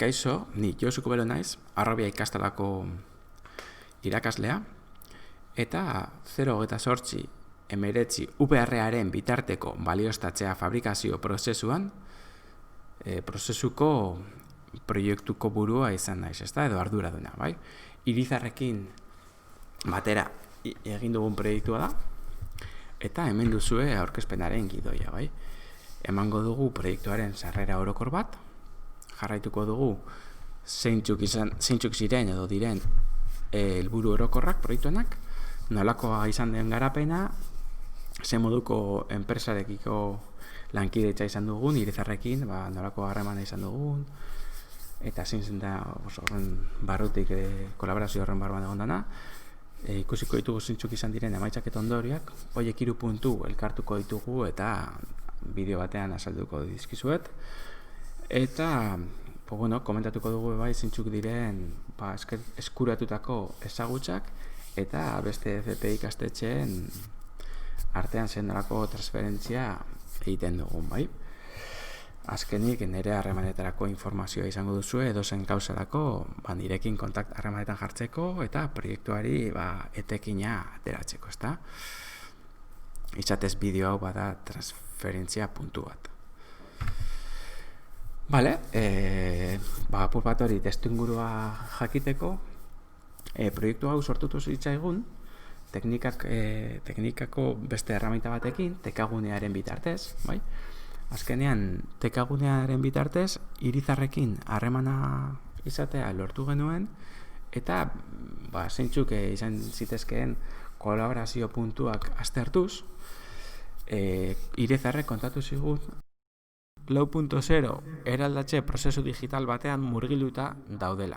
Kaixo, ni Josu Kubelo naiz, Harrobia ikastolako irakaslea, eta 028 UPR-aren bitarteko baliostatzea fabrikazio prozesuan, prozesuko proiektuko burua izan naiz, ezta, edo arduraduna, bai? Irizarrekin batera egin dugun proiektua da, eta hemen duzue aurkezpenaren gidoia, bai? Emango dugu proiektuaren sarrera orokor bat, jarraituko dugu zeintzuk ziren edo diren helburu orokorrak proiektuenak, nolakoa izan den garapena, ze moduko enpresarekiko lankidetza izan dugun, irizarrekin, nolako harremana izan dugun, eta zein da horren barrutik kolaborazio horren barruan egon dana, ikusiko ditugu zeintzuk izan diren emaitzak eta ondorioak, horiek 3 puntu elkartuko ditugu eta bideo batean azalduko dizkizuet. Eta, komentatuko dugu zeintzuk diren eskuratutako ezagutzak eta beste FP ikastetxeen artean zenolako transferentzia egiten dugun, bai. Azkenik, nire harremanetarako informazioa izango duzue, edozen gauzarako nirekin harremanetan jartzeko eta proiektuari etekina ateratzeko, ezta? Izatez bideo hau bada transferentzia puntu bat. Bale, apur bat hori testuingurua jakiteko, proiektu hau sortutu zitzaigun, teknikako beste erramaita batekin, tekagunearen bitartez, bai? Azkenean, tekagunearen bitartez, irizarrekin harremana izatea lortu genuen, eta zeintzuk izan zitezkeen kolaborazio puntuak aztertuz, irizarrek kontatu zigun 4.0 eraldatze prozesu digital batean murgiluta daudela.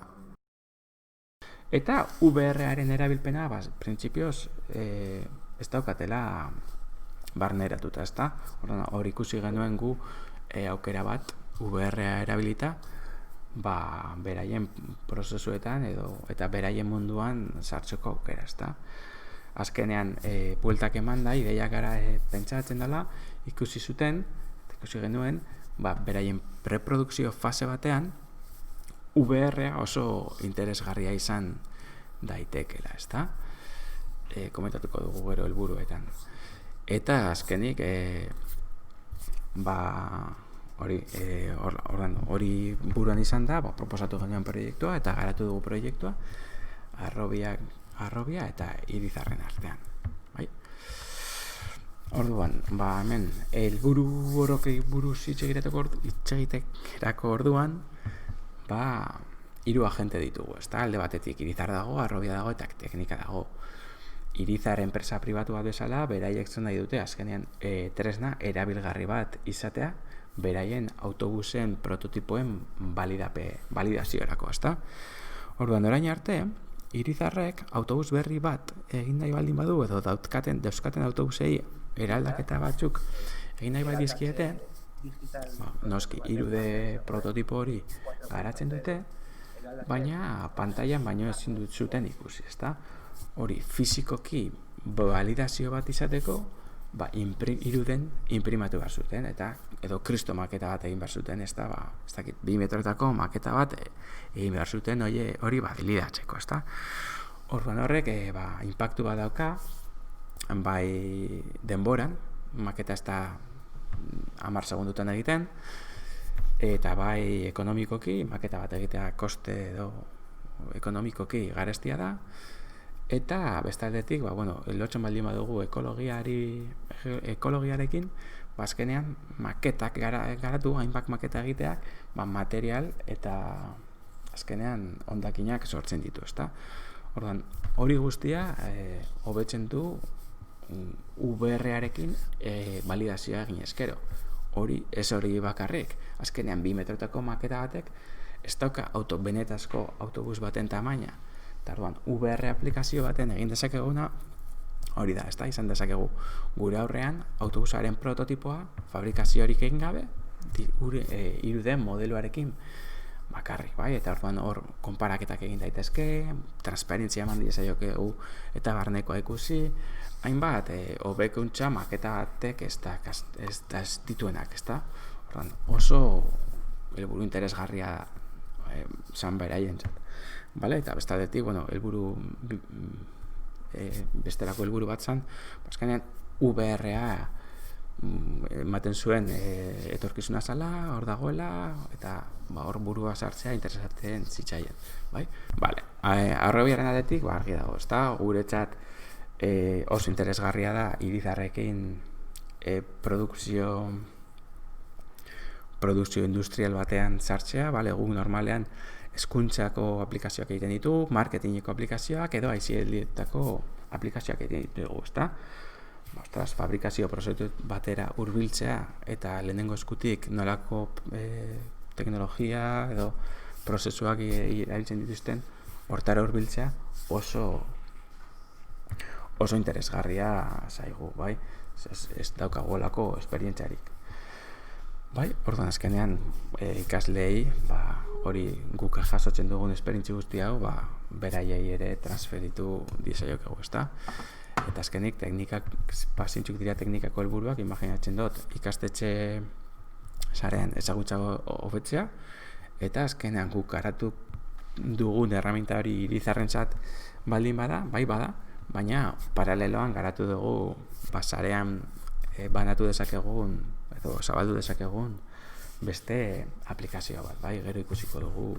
Eta VR-aren erabilpena, printzipioz, ez daukatela barneratuta, ezta? Hor ikusi genuen gu aukera bat VR-a erabilita, beraien prozesuetan eta beraien munduan sartzeko aukera, ezta? Azkenean, bueltak eman da, ideiak gara pentsatzen dela, ikusi genuen, beraien preprodukzio fase batean, VR-a oso interesgarria izan daitekela, ezta? Komentatuko dugu gero helburuetan. Eta azkenik, hori buruan izan da, proposatu genuen proiektua eta garatu dugu proiektua, Harrobia eta Irizarren artean. Orduan, hemen, helburu horokei buruz hitz egiterako orduan, 3 agente ditugu, ezta? Alde batetik Irizar dago, Harrobia dago eta teknika dago. Irizar enpresa pribatua bezala, beraiek zen nahi dute, azkenean tresna erabilgarri bat izatea, beraien autobusen prototipoen balidaziorako, ezta? Orduan, orain arte, Irizarrek autobus berri bat egin nahi baldin badu, edo dauzkaten autobusei eraldaketa batzuk egin nahi bat dizkiete, noski, 3D prototipo hori garatzen dute, baina pantailan baino ezin dut zuten ikusi, ezta? Hori, fizikoki validazio bat izateko, 3D imprimatu behar zuten, edo kristo maketa bat egin behar zuten, ezta, 2 metroetako maketa bat egin behar zuten, hori validatzeko, ezta? Orduan horrek, inpaktu bat dauka, bai denboran, maketa ez da 10 segundutan egiten, eta bai ekonomikoki, maketa bat egitea koste edo ekonomikoki garestia da, eta bestaldetik, lotzen baldin badugu ekologiarekin, azkenean maketak garatu, hainbat maketa egiteak, material eta azkenean hondakinak sortzen ditu, ezta? Orduan, hori guztia hobetzen du VR-arekin validazioa egin eskero. Ez hori bakarrik, azkenean 2 metrotako maketa batek ez dauka benetazko autobus baten tamaina. Orduan, VR aplikazio baten egin dezakeguna hori da, ezta? Izan dezakegu gure aurrean autobusaren prototipoa fabrikaziorik egin gabe 3D modeloarekin bakarrik, bai? Eta orduan hor konparaketak egin daitezke, transparentzia eman diezaiokegu eta barnekoa ikusi, hainbat hobekuntza maketa batek ez dituenak, ezta? Orduan, oso helburu interesgarria zan beraien zat. Vale? Eta bestaldetik, bueno, bestelako helburu bat zan, azkenean VR-a ematen zuen etorkizuna zala, hor dagoela, eta hor burua sartzea interesatzen zitzaien. Bai? Vale. Harrobiaren aldetik, argi dago, ezta? Guretzat oso interesgarria da Irizarrekin produkzio industrial batean sartzea, bale, guk normalean hezkuntzako aplikazioak egiten ditu, marketingeko aplikazioak edo ICL-etako aplikazioak egiten ditugu, ezta? Ostras, fabrikazio prozesu batera hurbiltzea eta lehenengo eskutik nolako teknologia edo prozesuak erabiltzen dituzten hortara hurbiltzea oso interesgarria zaigu, bai? Ez daukagolako esperientziarik. Bai, orduan azkenean ikasleei, hori guk jasotzen dugun esperientzi guzti hau, beraiei ere transferitu dizaiokegu, ezta? Eta azkenik, zeintzuk dira teknikako helburuak, imaginatzen dut, ikastetxe sarean ezagutza hobetzea, eta azkenean guk garatu dugun erraminta hori Irizarrentzat baldin bada, bai bada, baina paraleloan garatu dugu sarean banatu dezakegun, edo zabaldu dezakegun beste aplikazio bat, bai, gero ikusiko dugu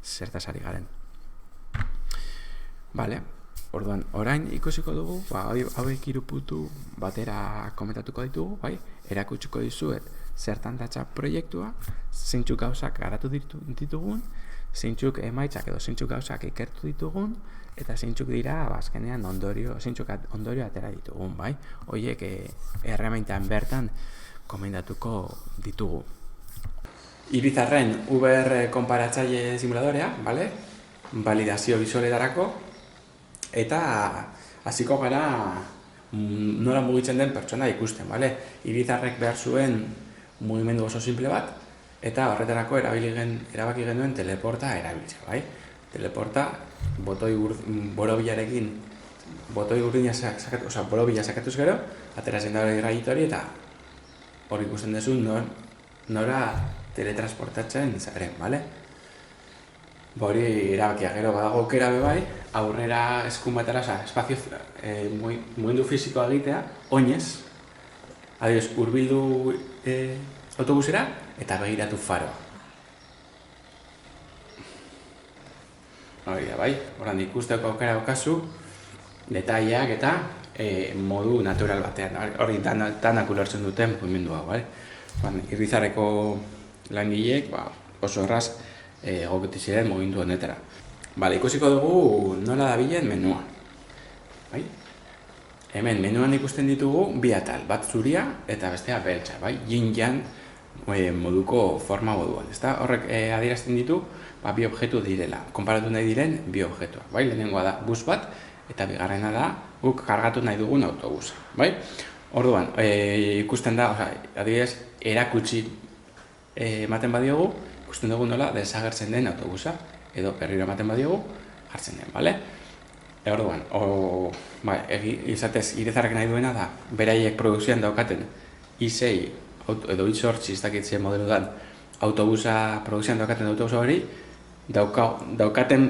zertaz ari garen. Vale. Orduan, orain ikusiko dugu, hauek 3 puntu batera komentatuko ditugu, bai? Erakutsiko dizuet zertan datza proiektua, zeintzuk gauzak garatu ditugun, zeintzuk emaitzak edo zeintzuk gauzak ikertu ditugun, eta zeintzuk dira, azkenean ondorio atera ditugun, bai? Horiek erremintan bertan komendatuko ditugu. Irizarren VR konparatzaile simuladorea, bale? Validazio bisualetarako, eta hasiko gara nola mugitzen den pertsona ikusten, bale? Irizarrek behar zuen mugimendu oso simple bat, eta horretarako erabaki genuen teleporta erabiltzea, bai? Teleporta borobilarekin borobila sakatuz gero, ateratzen da irraitu hori, eta hor ikusten duzu nora teletransportatzen zaren, bale? Hori erabakia, gero badago aukera bai, aurrera eskumatara, espazio mugimendu fisikoa egitea, oinez, adibidez, hurbildu autobusera eta begiratu faroa. Hori da, bai, horan ikusteko aukera daukazu, detaileak eta modu natural batean, hori danak ulertzen duten mugimendu hau, bai? Irizarreko langileek oso erraz egokitu ziren mugimendu honetara. Bale, ikusiko dugu nola dabilen menua. Bai? Hemen menuan ikusten ditugu bi atal, bat zuria eta bestea beltza, bai? Yin-yang moduko forma moduan, ezta? Horrek adierazten ditu bi objektu direla, konparatu nahi diren bi objektuak, bai? Lehenengoa da bus bat eta bigarrena da guk kargatu nahi dugun autobusa, bai? Orduan, ikusten da, adibidez, erakutsi ematen badiogu, ikusten dugu nola desagertzen den autobusa, edo berriro ematen badiogu, jartzen den, bale? Orduan, izatez, Irizarrek nahi duena da, beraiek produkzioan daukaten I6 edo I8 ez dakitzen modelo dan, produkzioan daukaten autobusa hori, daukaten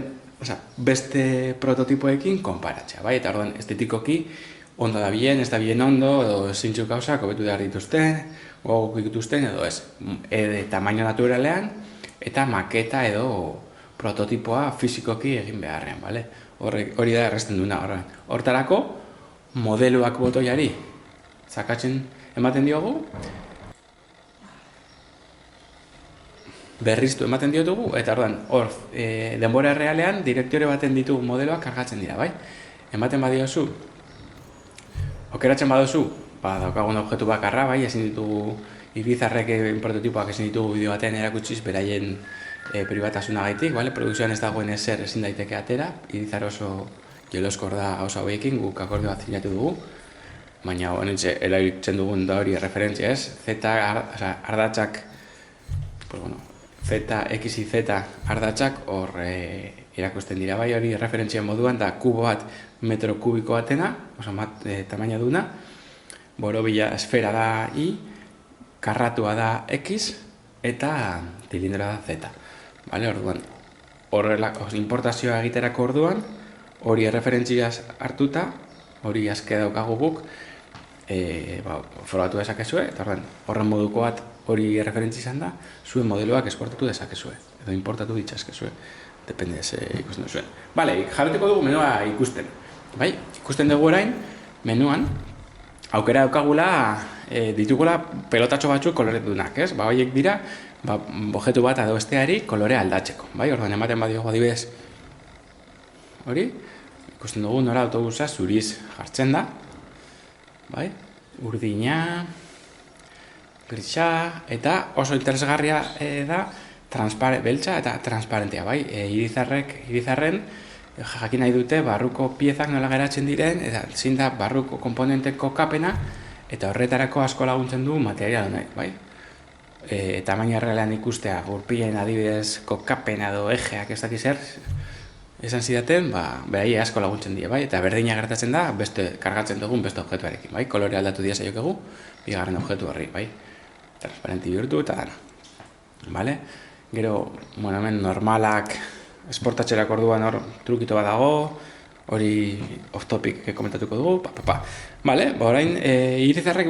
beste prototipoekin konparatzea, bai? Eta orduan, estetikoki, ondo da bien, ez da bien ondo, edo zeintzuk gauzak hobetu behar dituzten, gogok dituzten, edo ez, tamaino naturalean, eta maketa edo prototipoa fizikoki egin beharrean, bale? Hori da erresten duena horrean. Hortarako, modeluak botoiari zakatzen ematen diogu, berriztu ematen diotugu, eta orduan, hor, denbora errealean, direktore baten ditugu modeloak kargatzen dira, bai? Ematen badiozu, okeratzen baduzu, daukagun objektu bakarra, bai, ezin ditugu Irizarrek prototipoak ezin ditugu bideo batean erakutsiz beraien pribatasunagaitik, bale? Produkzioan ez dagoen ezer ezin daiteke atera, Irizar oso jeloskor da gauza hauekin, guk akordio bat zinatu dugu, baina honetxe erabiltzen dugun da hori referentzia ez, ardatzak, X y Z ardatzak hor erakusten dira, bai, hori referentzia moduan da kubo bat metro kubiko batena, tamaina duna, borobila esfera da Y, karratua da X eta tilindroa da Z. Bale, orduan, importazioa egiterako orduan, hori erreferentziaz hartuta, hori aske daukagu guk, foratu dezakezue, eta horren moduko bat hori referentzi izan da, zuen modeloak esportatu dezakezue, edo importatu ditzazkezue, depende ze ikusten duzuen. Bale, jarretuko dugu menua ikusten. Bai, ikusten dugu orain, menuan, aukera daukagula, ditugula pelotatxo batzuk koloretunak, ez? Horiek dira, objektu bat edo besteari kolorea aldatzeko, bai? Orduan ematen badiogu adibidez, hori, ikusten dugu nora autobusa zuriz jartzen da, bai? Urdina, grisa, eta oso interesgarria da beltza eta transparentea, bai? Irizarren jakin nahi dute barruko piezak nola geratzen diren, eta zein da barruko komponenteko kapena, eta horretarako asko laguntzen du material honek, bai? Tamaina errealean ikustea, gurpilen adibidez kokapena edo ejeak ez dakiz zer, esan zidaten, berai asko laguntzen die, bai? Eta berdina gertatzen da, kargatzen dugun beste objektuarekin, bai? Kolore aldatu dia zaiokegu, bigarren objektu horri, bai? Transparenti bihurtu eta dana. Bale? Gero, hemen normalak esportatxerak orduan hor trukito bat dago, hori off-topic komentatuko dugu, Bale? Orain, Irizarrek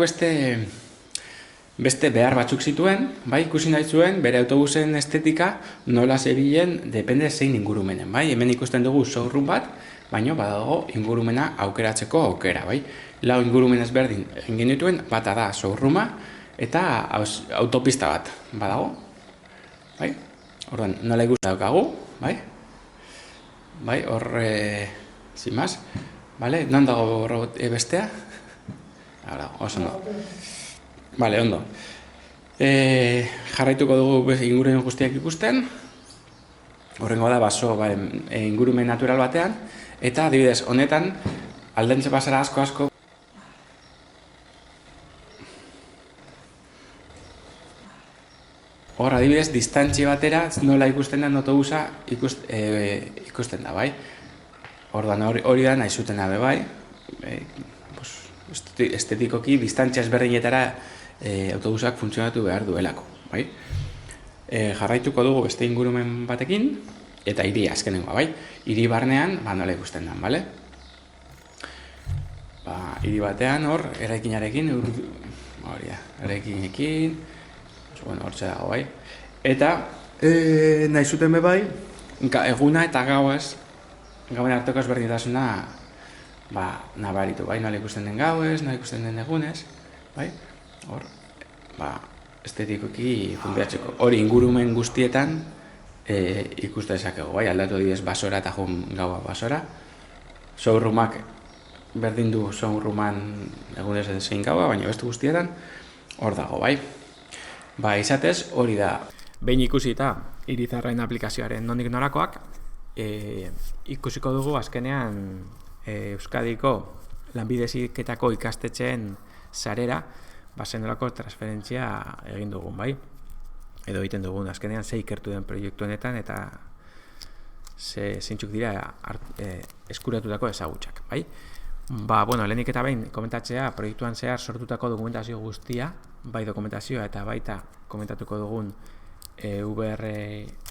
beste behar batzuk zituen, bai, ikusi nahi zuen, bere autobusen estetika nola zebilen depende zein ingurumenen, bai? Hemen ikusten dugu showroom bat, baina badago ingurumena aukeratzeko aukera, bai? 4 ingurumen ezberdin egin genituen, bata da showrooma eta autopista bat, badago? Bai? Orduan, nola ikusten daukagu, bai? Bai, hor, sin más, bale? Non dago bestea? Hala, oso ondo. Bale, ondo. Jarraituko dugu ingurumen guztiak ikusten. Horrengo da, ingurumen natural batean. Eta, adibidez, honetan, aldentze pasara asko. Hor, adibidez, distantzi batera, nola ikusten da autobusa ikusten da, bai? Orduan, hori da, nahi zuten abe, bai? Estetikoki, distantzia ezberdinetara autobusak funtzionatu behar duelako, bai? Jarraituko dugu beste ingurumen batekin, eta hiri azkenengoa, bai? Hiri barnean, nola ikusten da, bale? Hiri batean, hor, eraikinarekin, hori da, eraikinekin, hortxe dago, bai? Eta, nahi zuten be bai, eguna eta gauez, gauen arteko ezberdintasuna, nabaritu, bai? Nola ikusten den gauez, nola ikusten den egunez, bai? Hor, estetikoki fundeatzeko. Hori ingurumen guztietan ikuste dezakegu, bai? Aldatu dibez basora eta gaua basora. Showroomak berdin du showrooman egunez zein gaua, baina beste guztietan hor dago, bai? Izatez, hori da. Behin ikusita Irizarren aplikazioaren nondik norakoak, ikusiko dugu azkenean Euskadiko lanbide heziketako ikastetxeen sarera zenolako transferentzia egin dugun, bai? Edo egiten dugun, azkenean ze ikertu den proiektu honetan eta zeintzuk dira eskuratutako ezagutxak, bai? Lehenik eta behin komentatzea proiektuan zehar sortutako dokumentazio guztia, bai dokumentazioa eta baita komentatuko dugun VR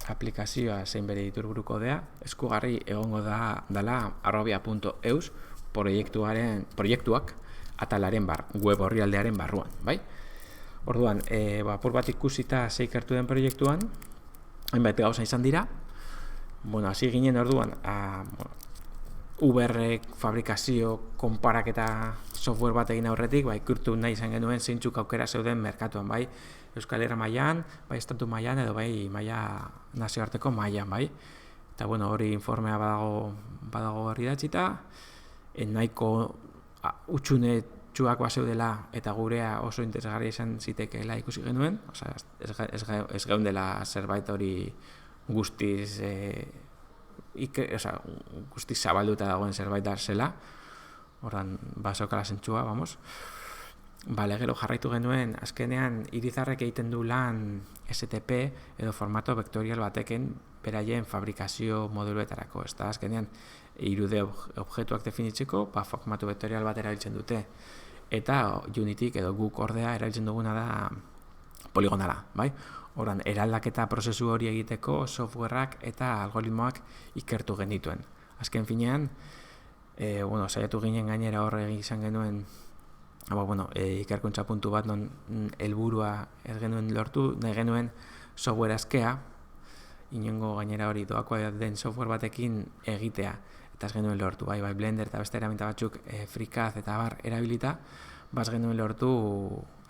aplikazioa zein bere iturburuko dea, eskugarri egongo dela arrobia.eus proiektuak atalaren web orrialdearen barruan, bai? Orduan, apur bat ikusita ze ikertu den proiektuan, hainbat gauza izan dira, hasi ginen orduan, VR fabrikazio konparaketa software bat egin aurretik, ikurtu nahi izan genuen zeintzuk aukera zeuden merkatuan, bai? Euskal Herria mailan, bai estatu mailan edo bai nazioarteko mailan, bai? Eta hori informea badago hori datxita, nahiko utxunetxuak bazeudela eta gurea oso interesgarria izan zitekeela ikusi genuen, ez geundela zerbait hori guztiz guztiz zabalduta dagoen zerbait zela, horren basokala zentzua, vamos. Gero jarraitu genuen, azkenean Irizarrek egiten du lan STP edo formato vektorial bateken beraien fabrikazio moduluetarako, ez da, azkenean 3D objektuak definitzeko, formato vektorial bat erabiltzen dute, eta Unityk edo guk ordea erabiltzen duguna da poligonala, bai? Orduan, eraldaketa prozesu hori egiteko softwareak eta algoritmoak ikertu genituen. Azken finean, saiatu ginen gainera horre izan genuen ikerkuntza puntu bat non helburua ez genuen lortu, nahi genuen software askea, inongo gainera hori doakoa den software batekin egitea, eta ez genuen lortu, bai Blender eta beste erabilta batzuk FreeCAD eta bar erabilita, baz genuen lortu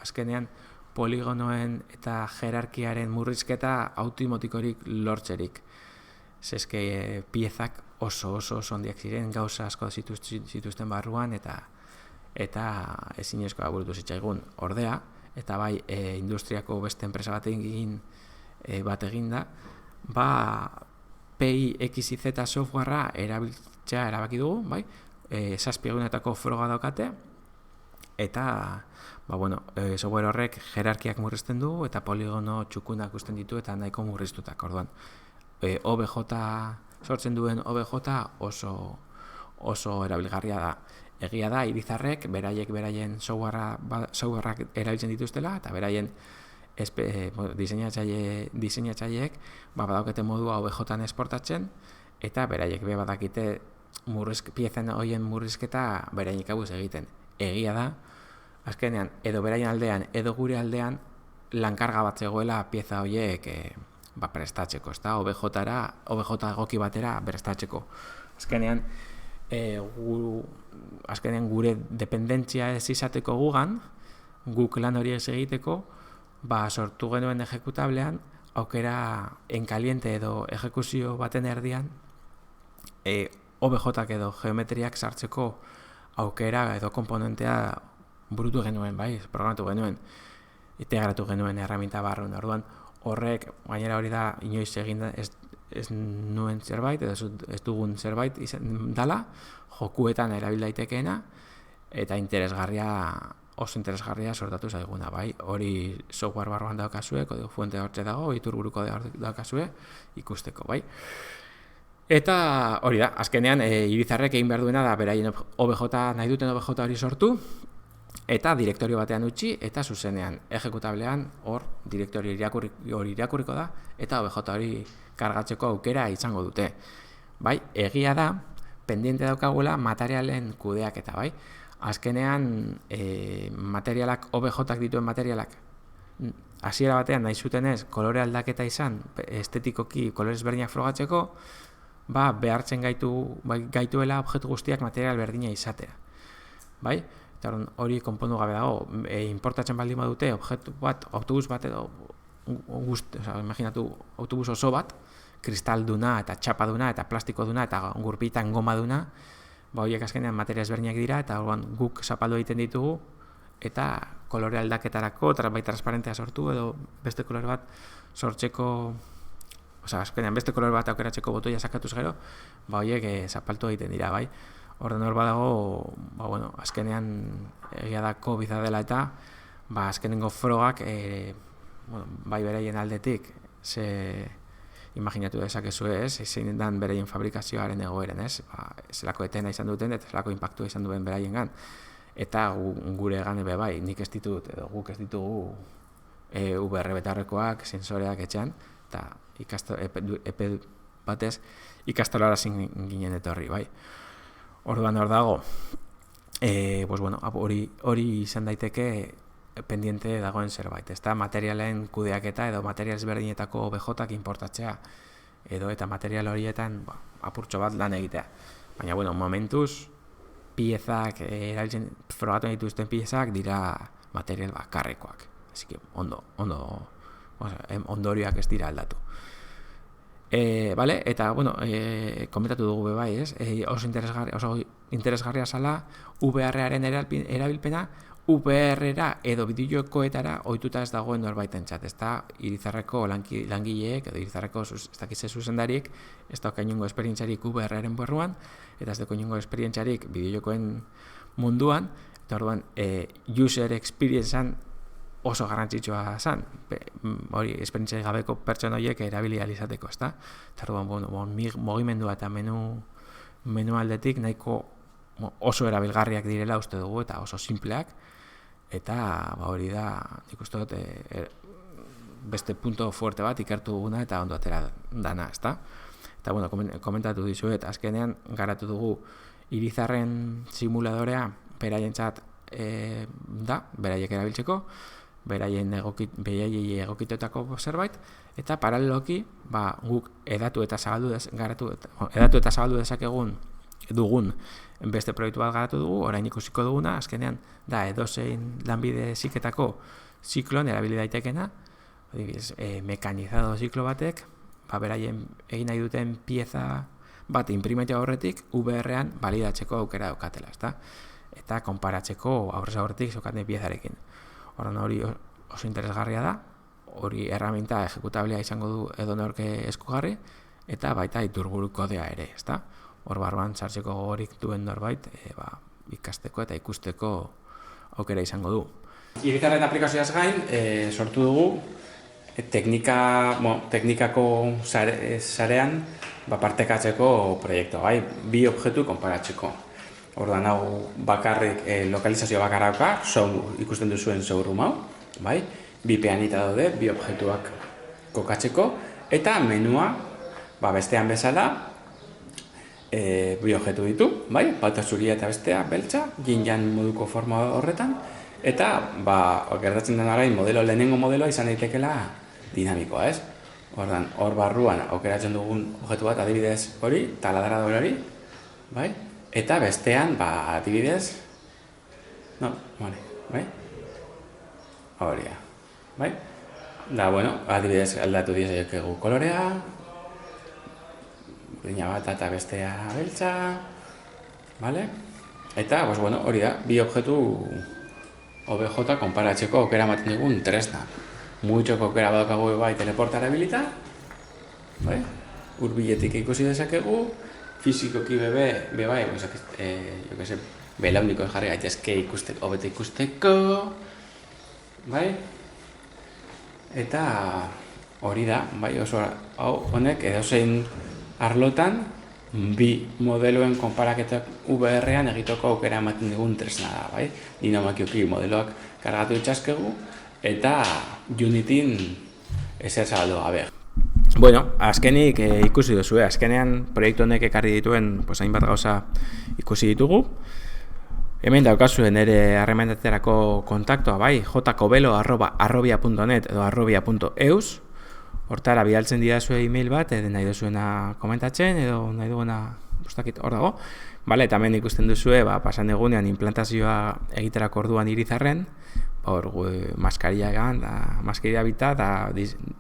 azkenean poligonoen eta jerarkiaren murrizketa automatikorik lortzerik. Zeske piezak oso handiak ziren, gauza asko zituzten barruan eta ezinezkoa burutu zitzaigun ordea, eta bai industriako beste enpresa bat eginda, PIXZ softwarea erabiltzea erabaki dugu, bai? 7 egunetako froga daukate, eta software horrek jerarkiak murrizten du eta poligono txukunak usten ditu eta nahiko murriztutak. Orduan, OBJ sortzen duen OBJ oso erabilgarria da. Egia da, Irizarrek beraien softwareak erabiltzen dituztela eta beraien diseinatzaileek badaukete modua OBJ-an esportatzen eta beraiek badakite piezan horien murrizketa beraiek abuz egiten. Egia da, azkenean, edo beraien aldean, edo gure aldean, lankarga bat zegoela pieza horiek prestatzeko, ezta? OBJ egoki batera prestatzeko. Azkenean gure dependentzia ez izateko gugan, guk lan hori ez egiteko, sortu genuen ejekutablean, aukera enkaliente edo ejekuzio baten erdian, OBJ edo geometriak sartzeko aukera edo komponentea burutu genuen, bai, programatu genuen, integratu genuen erraminta barrun. Orduan, horrek, gainera hori da, inoiz egin ez nuen zerbait, edo ez dugun zerbait izan dela, jokuetan erabil daitekeena, eta oso interesgarria sortatu zaiguna, bai. Hori software barruan daukazue, kodigo fuente hortze dago, iturburuko daukazue, ikusteko, bai. Eta hori da, azkenean, Irizarrek egin behar duena da, beraien nahi duten OBJ hori sortu, eta direktorio batean utzi, eta zuzenean, ejekutablean, hor, direktorio hori irakurriko da, eta OBJ hori kargatzeko aukera izango dute. Bai, egia da, pendiente daukagula materialen kudeaketa, bai. Azkenean, materialak, OBJ-ak dituen materialak, hasiera batean nahi zutenez, kolore aldaketa izan, estetikoki kolore ezberdinak frogatzeko, behartzen gaituela objektu guztiak material berdina izatea. Bai? Eta hori konpondu gabe dago, importatzen baldin badute objektu bat, autobus bat edo imaginatu autobus oso bat, kristalduna eta txapaduna eta plastikoduna eta gurpitan gomaduna, horiek azkenean materia ezberdinak dira eta guk zapaldu egiten ditugu eta kolore aldaketarako transparentea sortu edo beste kolore bat sortzeko, azkenean beste kolore bat aukeratzeko botoia sakatuz gero, horiek zapaltu egiten dira, bai. Orduan hor badago, azkenean egia da COVID dela eta azkenengo frogak bai beraien aldetik imaginatu dezakezu zein dan beraien fabrikazioaren egoeren, zelako etena izan duten eta zelako impactua izan duen beraiengan. Eta gure egan bai, nik ez ditut edo guk ez ditugu VR betarrekoak, sensoreak etxean, eta epe batez ikastolara ginen etorri, bai. Orduan hor dago, hori izan daiteke pendiente dagoen zerbait, ezta materialen kudeaketa edo material ezberdinetako OBJ-ak importatzea edo eta material horietan apurtxo bat lan egitea. Baina, momentuz, piezak, erabiltzen frogatu dituzten piezak dira material bakarrekoak. Así que ondorioak ez dira aldatu. Eta, komentatu dugu bai, oso interesgarria zala VR-aren erabilpena VR-era edo bideojokoetara ohituta ez dagoen norbaitentzat, ezta Irizarreko langileek edo Irizarreko ez dakize zuzendariek ez dauka inongo esperientziarik VR-aren barruan eta ez dauka inongo esperientziarik bideojokoen munduan, eta orduan user experience-an oso garrantzitsua zen, hori esperientziarik gabeko pertsona horiek erabili ahal izateko, ezta? Eta orduan mugimendua eta menu aldetik nahiko oso erabilgarriak direla uste dugu eta oso simpleak, eta hori da, nik uste dut, beste punto fuerte bat ikertu duguna eta ondo atera dana, ezta? Eta bueno, komentatu dizuet, azkenean garatu dugu irizarren simuladorea beraientzat beraiek erabiltzeko, beraiei egokitutako zerbait, eta paraleloki guk edatu eta zabaldu dugun beste proiektu bat garatu dugu, orain ikusiko duguna, azkenean da edozein lanbide heziketako zikloan erabili daitekena, mekanizado ziklo batek, beraien egin nahi duten pieza bat inprimatzea horretik VR-an balidatzeko aukera daukatela, ezta? Eta konparatzeko aurrez aurretik zeukaten piezarekin. Horren hori oso interesgarria da, hori erraminta ejekutablea izango du edonork eskugarri, eta baita iturburu kodea ere, ezta? Hor barruan sartzeko gogorik duen norbait ikasteko eta ikusteko aukera izango du. Irizarren aplikazioaz gain, sortu dugu teknikako sarean partekatzeko proiektua, bi objektu konparatzeko. Orduan hau bakarrik lokalizazio bakarra dauka, ikusten duzuen showroom hau, bi peanita daude, bi objektuak kokatzeko, eta menua bestean bezala bi objektu ditu, bata zuria eta bestea beltza, yin-yang moduko forma horretan, eta gertatzen den orain lehenengo modeloa izan daitekeela dinamikoa, ez? Orduan, hor barruan aukeratzen dugun objektu bat adibidez hori, taladrador hori, eta bestean, adibidez, hori da, adibidez aldatu diezaiokegu kolorea, burdina bat eta bestea beltza, eta, hori da, bi objektu OBJ konparatzeko aukera ematen digun tresna. Mugitzeko aukera badaukagu teleporta erabilita, hurbiletik ikusi dezakegu, fizikoki belaunikoen jarri gaitezke hobeto ikusteko, eta hori da, oso honek edozein arlotan bi modeloen konparaketak VR-an egiteko aukera ematen digun tresna da, dinamakioki modeloak kargatu ditzaskegu, eta Unityn ezer zabaldu gabe. Azkenik ikusi duzu, azkenean proiektu honek ekarri dituen hainbat gauza ikusi ditugu. Hemen daukazuen ere harremanetarako kontaktua, jkobelo@arrobia.net edo arrobia.eus. Hortara bidaltzen didazue e-mail bat, nahi duzuena komentatzen, edo nahi duena hor dago. Eta hemen ikusten duzue, pasan egunean implantazioa egiterako orduan irizarren, maskaria bita eta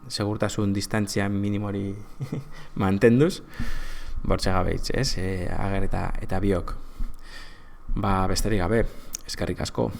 segurtasun distantzia minimori mantenduz, bortxe gabe hitz, ager eta biok. Besterik gabe, eskerrik asko.